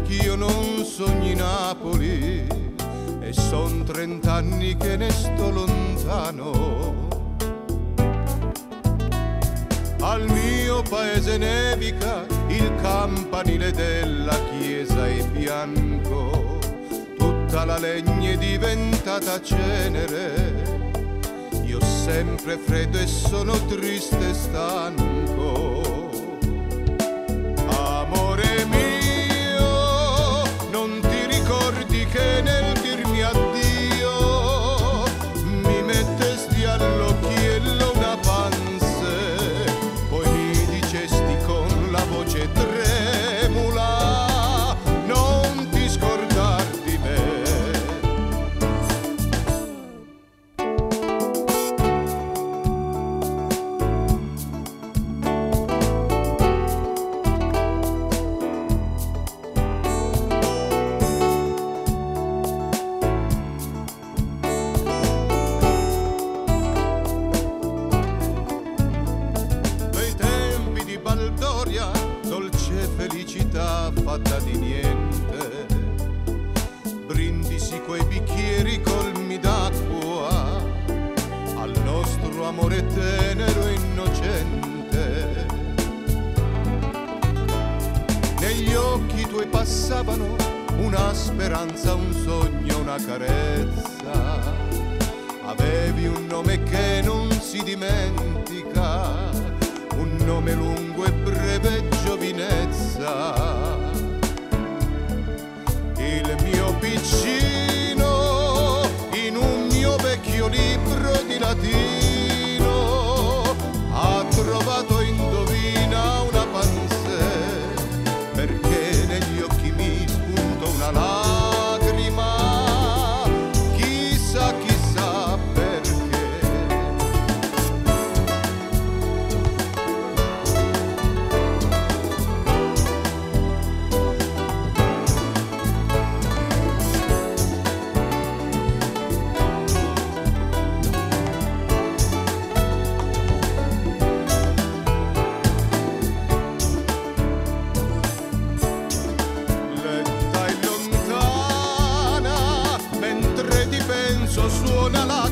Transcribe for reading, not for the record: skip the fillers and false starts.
che io non sogni Napoli e son 30 anni che ne sto lontano. Al mio paese nevica il campanile della chiesa è bianco, tutta la legna è diventata cenere. Io sempre freddo e sono triste e stanco. Amore mio, non ti ricordi che nel dirmi addio mi mettesti all'occhiello una panse, poi mi dicesti con la voce tremula non ti scordar di me. Dolce felicità fatta di niente, brindisi coi bicchieri colmi d'acqua al nostro amore tenero e innocente. Negli occhi tuoi passavano una speranza, un sogno, una carezza. Avevi un nome che non si dimentica, un nome lungo e breve, giovinezza. Il mio piccino in un mio vecchio libro di latino ha trovato, indovina, una pansè, perché negli occhi mi spunta una lacrima, chissà chissà perché. Suona la